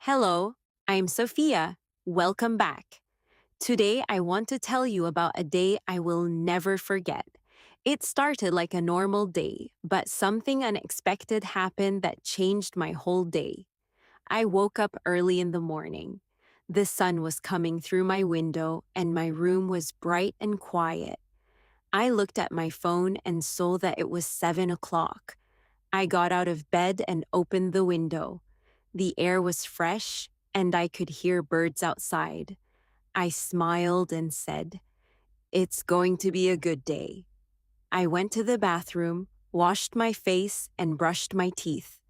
Hello, I'm Sofia. Welcome back. Today, I want to tell you about a day I will never forget. It started like a normal day, but something unexpected happened that changed my whole day. I woke up early in the morning. The sun was coming through my window, and my room was bright and quiet. I looked at my phone and saw that it was 7 o'clock. I got out of bed and opened the window. The air was fresh, and I could hear birds outside. I smiled and said, "It's going to be a good day." I went to the bathroom, washed my face, and brushed my teeth.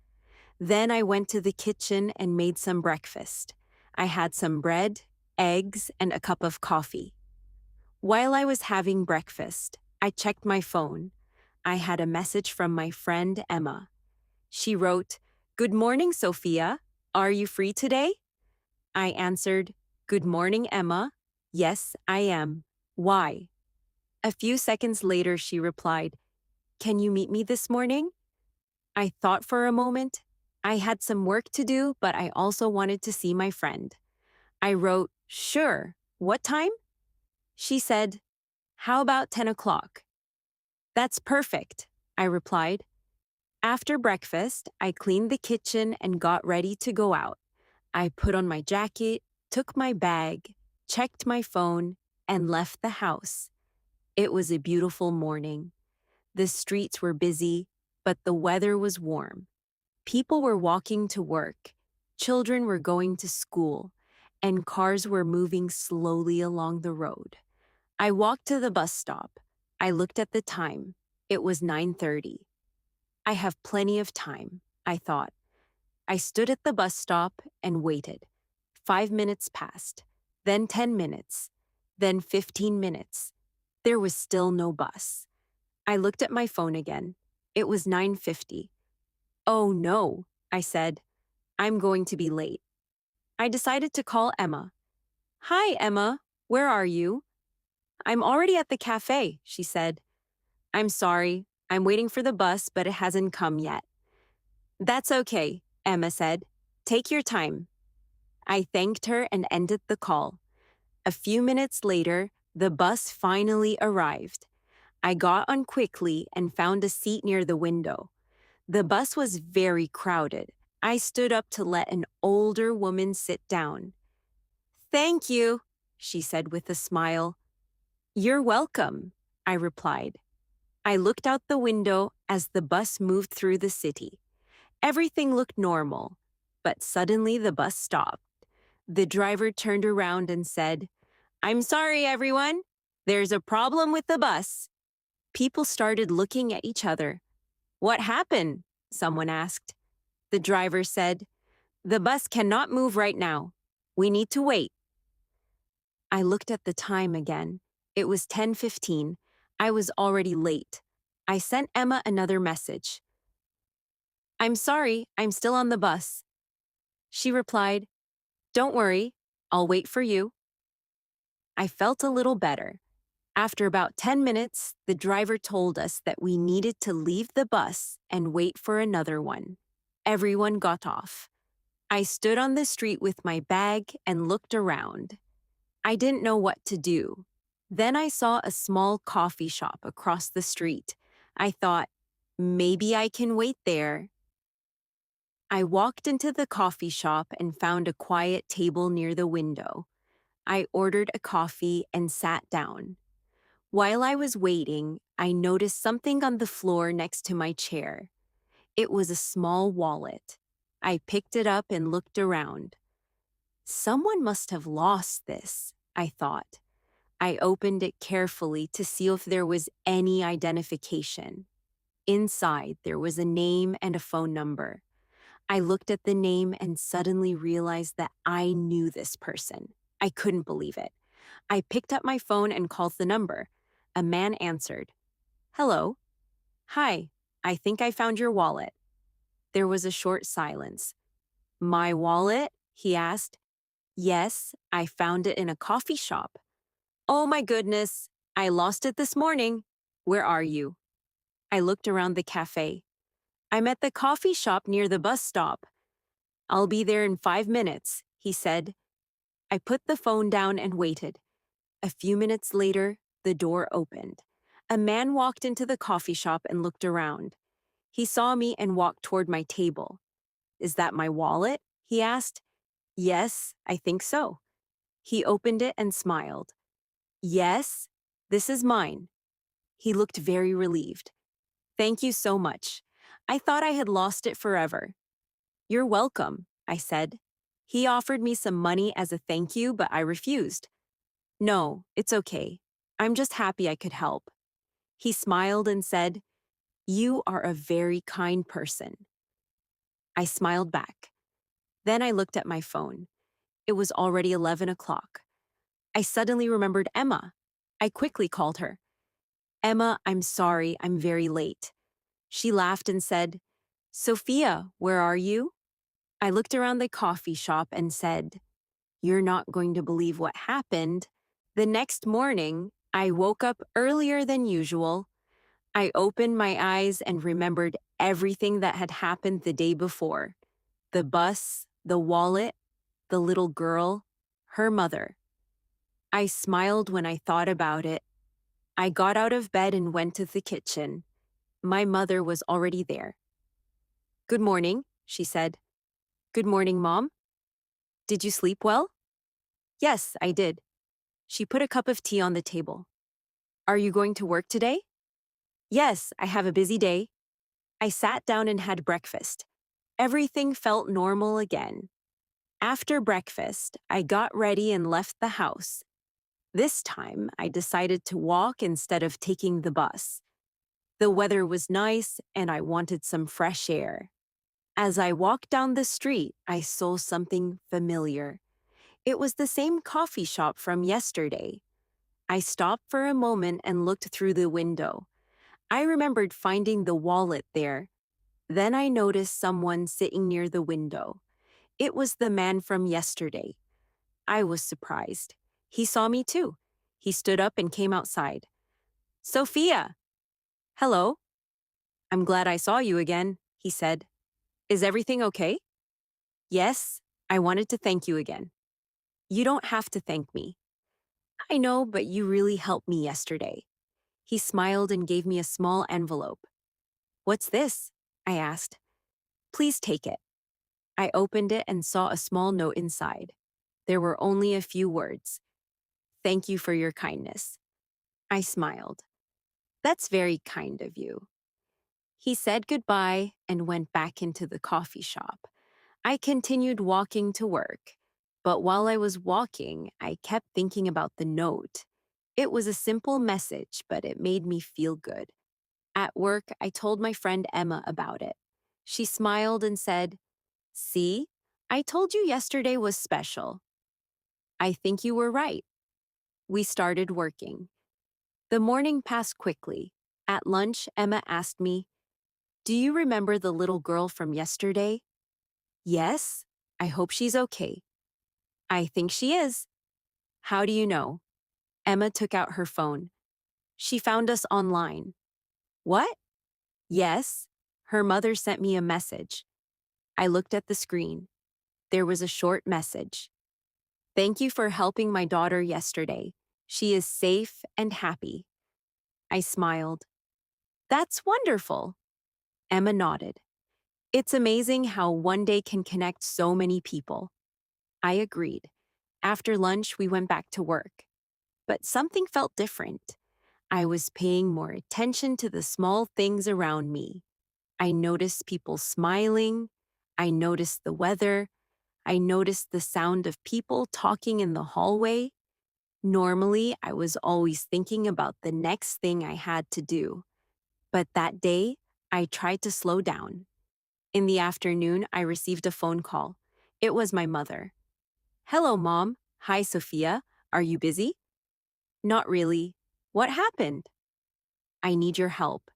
Then I went to the kitchen and made some breakfast. I had some bread, eggs, and a cup of coffee. While I was having breakfast, I checked my phone. I had a message from my friend Emma. She wrote, "Good morning, Sophia. Are you free today?" I answered, "Good morning, Emma. Yes, I am. Why?" A few seconds later, she replied, "Can you meet me this morning?" I thought for a moment. I had some work to do, but I also wanted to see my friend. I wrote, "Sure. What time?" She said, "How about 10 o'clock?" "That's perfect," I replied. After breakfast, I cleaned the kitchen and got ready to go out. I put on my jacket, took my bag, checked my phone, and left the house. It was a beautiful morning. The streets were busy, but the weather was warm. People were walking to work, children were going to school, and cars were moving slowly along the road. I walked to the bus stop. I looked at the time. It was 9:30. I have plenty of time, I thought. I stood at the bus stop and waited. 5 minutes passed, then 10 minutes, then 15 minutes. There was still no bus. I looked at my phone again. It was 9:50. "Oh no," I said. "I'm going to be late." I decided to call Emma. "Hi, Emma. Where are you?" "I'm already at the cafe," she said. "I'm sorry. I'm waiting for the bus, but it hasn't come yet." "That's okay," Emma said. "Take your time." I thanked her and ended the call. A few minutes later, the bus finally arrived. I got on quickly and found a seat near the window. The bus was very crowded. I stood up to let an older woman sit down. "Thank you," she said with a smile. "You're welcome," I replied. I looked out the window as the bus moved through the city. Everything looked normal, but suddenly the bus stopped. The driver turned around and said, "I'm sorry, everyone. There's a problem with the bus." People started looking at each other. "What happened?" someone asked. The driver said, "The bus cannot move right now. We need to wait." I looked at the time again. It was 10:15. I was already late. I sent Emma another message. "I'm sorry, I'm still on the bus." She replied, "Don't worry, I'll wait for you." I felt a little better. After about 10 minutes, the driver told us that we needed to leave the bus and wait for another one. Everyone got off. I stood on the street with my bag and looked around. I didn't know what to do. Then I saw a small coffee shop across the street. I thought, maybe I can wait there. I walked into the coffee shop and found a quiet table near the window. I ordered a coffee and sat down. While I was waiting, I noticed something on the floor next to my chair. It was a small wallet. I picked it up and looked around. Someone must have lost this, I thought. I opened it carefully to see if there was any identification. Inside, there was a name and a phone number. I looked at the name and suddenly realized that I knew this person. I couldn't believe it. I picked up my phone and called the number. A man answered. "Hello." "Hi, I think I found your wallet." There was a short silence. "My wallet?" he asked. "Yes, I found it in a coffee shop." "Oh my goodness, I lost it this morning. Where are you?" I looked around the cafe. "I'm at the coffee shop near the bus stop." I'll be there in 5 minutes, he said. I put the phone down and waited. A few minutes later, the door opened. A man walked into the coffee shop and looked around. He saw me and walked toward my table. Is that my wallet? He asked. Yes, I think so. He opened it and smiled. Yes, this is mine. He looked very relieved. Thank you so much. I thought I had lost it forever. You're welcome, I said. He offered me some money as a thank you, but I refused. No, it's okay. I'm just happy I could help. He smiled and said, You are a very kind person. I smiled back. Then I looked at my phone. It was already 11 o'clock. I suddenly remembered Emma. I quickly called her. Emma, I'm sorry, I'm very late. She laughed and said, Sophia, where are you? I looked around the coffee shop and said, You're not going to believe what happened. The next morning, I woke up earlier than usual. I opened my eyes and remembered everything that had happened the day before. The bus, the wallet, the little girl, her mother. I smiled when I thought about it. I got out of bed and went to the kitchen. My mother was already there. Good morning, she said. Good morning, Mom. Did you sleep well? Yes, I did. She put a cup of tea on the table. Are you going to work today? Yes, I have a busy day. I sat down and had breakfast. Everything felt normal again. After breakfast, I got ready and left the house. This time, I decided to walk instead of taking the bus. The weather was nice and I wanted some fresh air. As I walked down the street, I saw something familiar. It was the same coffee shop from yesterday. I stopped for a moment and looked through the window. I remembered finding the wallet there. Then I noticed someone sitting near the window. It was the man from yesterday. I was surprised. He saw me too. He stood up and came outside. Sophia! Hello. I'm glad I saw you again, he said. Is everything okay? Yes, I wanted to thank you again. You don't have to thank me. I know, but you really helped me yesterday. He smiled and gave me a small envelope. What's this? I asked. Please take it. I opened it and saw a small note inside. There were only a few words. Thank you for your kindness. I smiled. That's very kind of you. He said goodbye and went back into the coffee shop. I continued walking to work. But while I was walking, I kept thinking about the note. It was a simple message, but it made me feel good. At work, I told my friend Emma about it. She smiled and said, See, I told you yesterday was special. I think you were right. We started working. The morning passed quickly. At lunch, Emma asked me, Do you remember the little girl from yesterday? Yes, I hope she's okay. I think she is. How do you know? Emma took out her phone. She found us online. What? Yes, her mother sent me a message. I looked at the screen. There was a short message. Thank you for helping my daughter yesterday. She is safe and happy. I smiled. That's wonderful. Emma nodded. It's amazing how one day can connect so many people. I agreed. After lunch, we went back to work. But something felt different. I was paying more attention to the small things around me. I noticed people smiling. I noticed the weather. I noticed the sound of people talking in the hallway. Normally, I was always thinking about the next thing I had to do. But that day, I tried to slow down. In the afternoon, I received a phone call. It was my mother. Hello, Mom. Hi, Sophia. Are you busy? Not really. What happened? I need your help.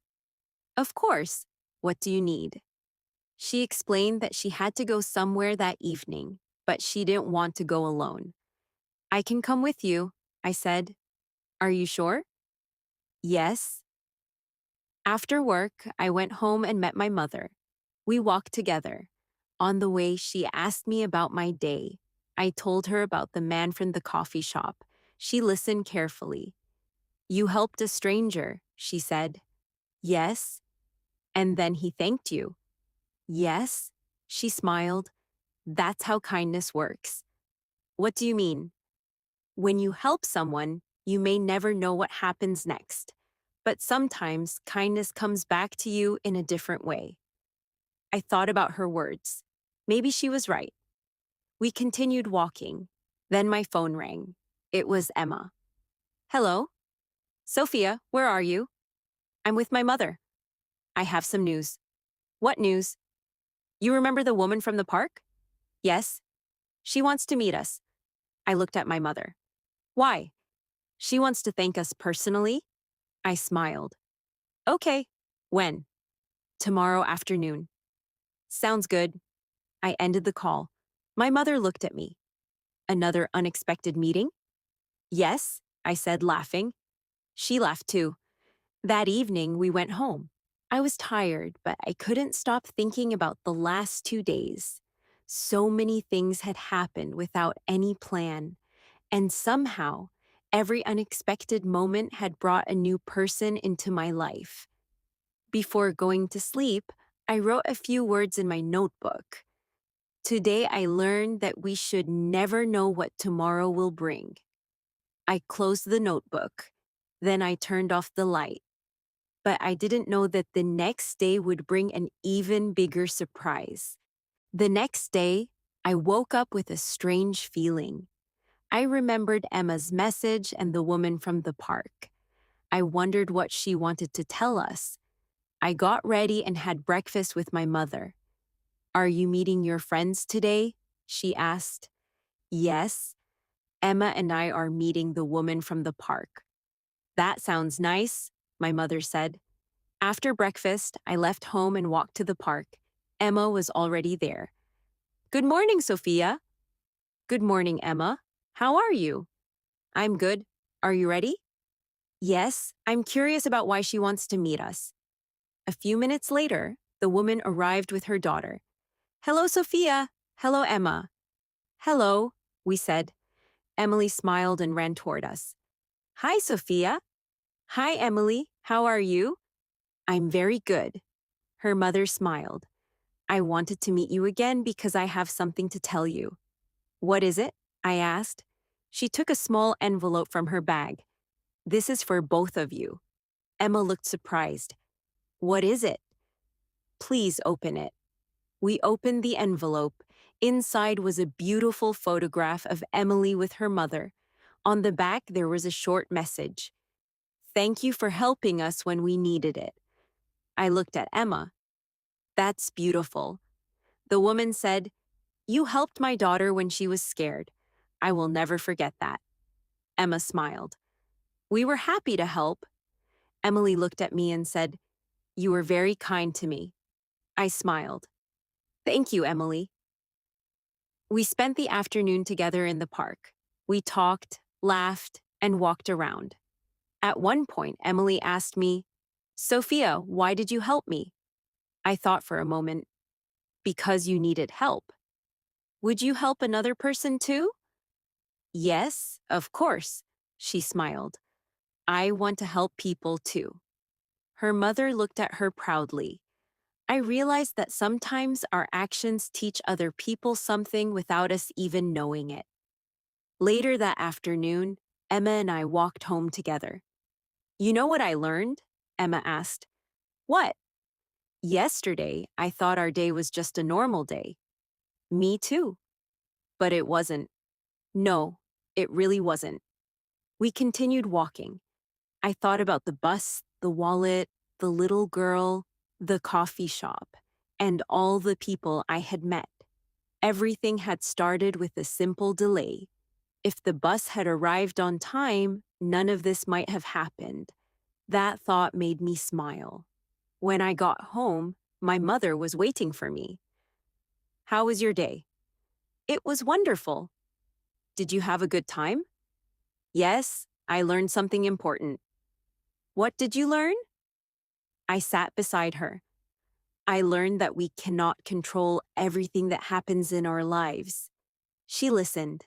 Of course. What do you need? She explained that she had to go somewhere that evening, but she didn't want to go alone. I can come with you, I said. Are you sure? Yes. After work, I went home and met my mother. We walked together. On the way, she asked me about my day. I told her about the man from the coffee shop. She listened carefully. You helped a stranger, she said. Yes. And then he thanked you. Yes. She smiled. That's how kindness works. What do you mean? When you help someone, you may never know what happens next. But sometimes kindness comes back to you in a different way. I thought about her words. Maybe she was right. We continued walking. Then my phone rang. It was Emma. Hello? Sophia, where are you? I'm with my mother. I have some news. What news? You remember the woman from the park? Yes. She wants to meet us. I looked at my mother. Why? She wants to thank us personally? I smiled. Okay. When? Tomorrow afternoon. Sounds good. I ended the call. My mother looked at me. Another unexpected meeting? Yes, I said, laughing. She laughed too. That evening, we went home. I was tired, but I couldn't stop thinking about the last 2 days. So many things had happened without any plan, and somehow, every unexpected moment had brought a new person into my life. Before going to sleep, I wrote a few words in my notebook. Today, I learned that we should never know what tomorrow will bring. I closed the notebook. Then I turned off the light. But I didn't know that the next day would bring an even bigger surprise. The next day, I woke up with a strange feeling. I remembered Emma's message and the woman from the park. I wondered what she wanted to tell us. I got ready and had breakfast with my mother. Are you meeting your friends today? She asked. Yes, Emma and I are meeting the woman from the park. That sounds nice, my mother said. After breakfast, I left home and walked to the park. Emma was already there. Good morning, Sophia. Good morning, Emma. How are you? I'm good. Are you ready? Yes, I'm curious about why she wants to meet us. A few minutes later, the woman arrived with her daughter. Hello, Sophia. Hello, Emma. Hello, we said. Emily smiled and ran toward us. Hi, Sophia. Hi, Emily. How are you? I'm very good. Her mother smiled. I wanted to meet you again because I have something to tell you. What is it? I asked. She took a small envelope from her bag. This is for both of you. Emma looked surprised. What is it? Please open it. We opened the envelope. Inside was a beautiful photograph of Emily with her mother. On the back, there was a short message. Thank you for helping us when we needed it. I looked at Emma. That's beautiful. The woman said, You helped my daughter when she was scared. I will never forget that. Emma smiled. We were happy to help. Emily looked at me and said, You were very kind to me. I smiled. Thank you, Emily. We spent the afternoon together in the park. We talked, laughed, and walked around. At one point, Emily asked me, Sophia, why did you help me? I thought for a moment. Because you needed help. Would you help another person too? Yes, of course, she smiled. I want to help people too. Her mother looked at her proudly. I realized that sometimes our actions teach other people something without us even knowing it. Later that afternoon, Emma and I walked home together. You know what I learned? Emma asked. What? Yesterday, I thought our day was just a normal day. Me too. But it wasn't. No, it really wasn't. We continued walking. I thought about the bus, the wallet, the little girl, the coffee shop, and all the people I had met. Everything had started with a simple delay. If the bus had arrived on time, none of this might have happened. That thought made me smile. When I got home, my mother was waiting for me. How was your day? It was wonderful. Did you have a good time? Yes, I learned something important. What did you learn? I sat beside her. I learned that we cannot control everything that happens in our lives. She listened.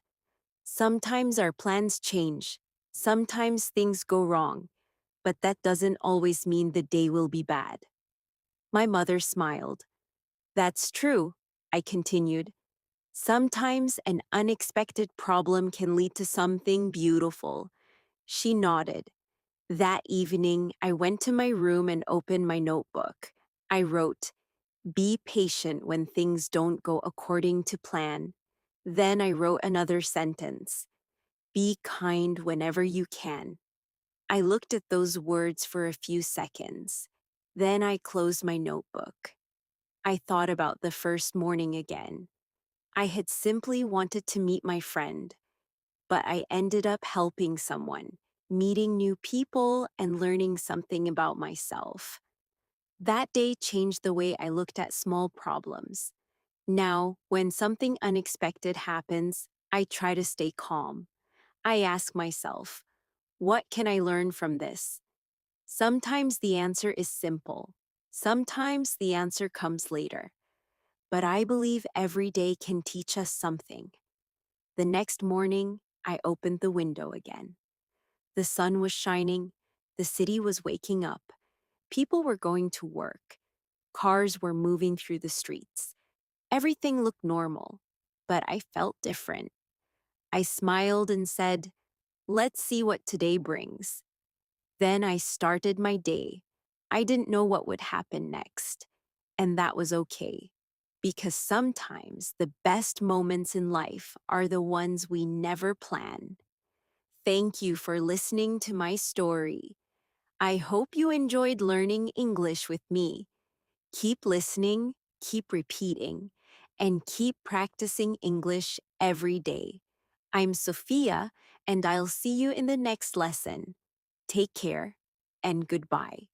Sometimes our plans change. Sometimes things go wrong, but that doesn't always mean the day will be bad. My mother smiled. That's true, I continued. Sometimes an unexpected problem can lead to something beautiful. She nodded. That evening, I went to my room and opened my notebook. I wrote, "Be patient when things don't go according to plan." Then I wrote another sentence, "Be kind whenever you can." I looked at those words for a few seconds. Then I closed my notebook. I thought about the first morning again. I had simply wanted to meet my friend, but I ended up helping someone, meeting new people, and learning something about myself. That day changed the way I looked at small problems. Now, when something unexpected happens, I try to stay calm. I ask myself, what can I learn from this? Sometimes the answer is simple. Sometimes the answer comes later. But I believe every day can teach us something. The next morning, I opened the window again. The sun was shining. The city was waking up. People were going to work. Cars were moving through the streets. Everything looked normal, but I felt different. I smiled and said, "Let's see what today brings." Then I started my day. I didn't know what would happen next, and that was okay. Because sometimes the best moments in life are the ones we never plan. Thank you for listening to my story. I hope you enjoyed learning English with me. Keep listening, keep repeating, and keep practicing English every day. I'm Sophia, and I'll see you in the next lesson. Take care, and goodbye.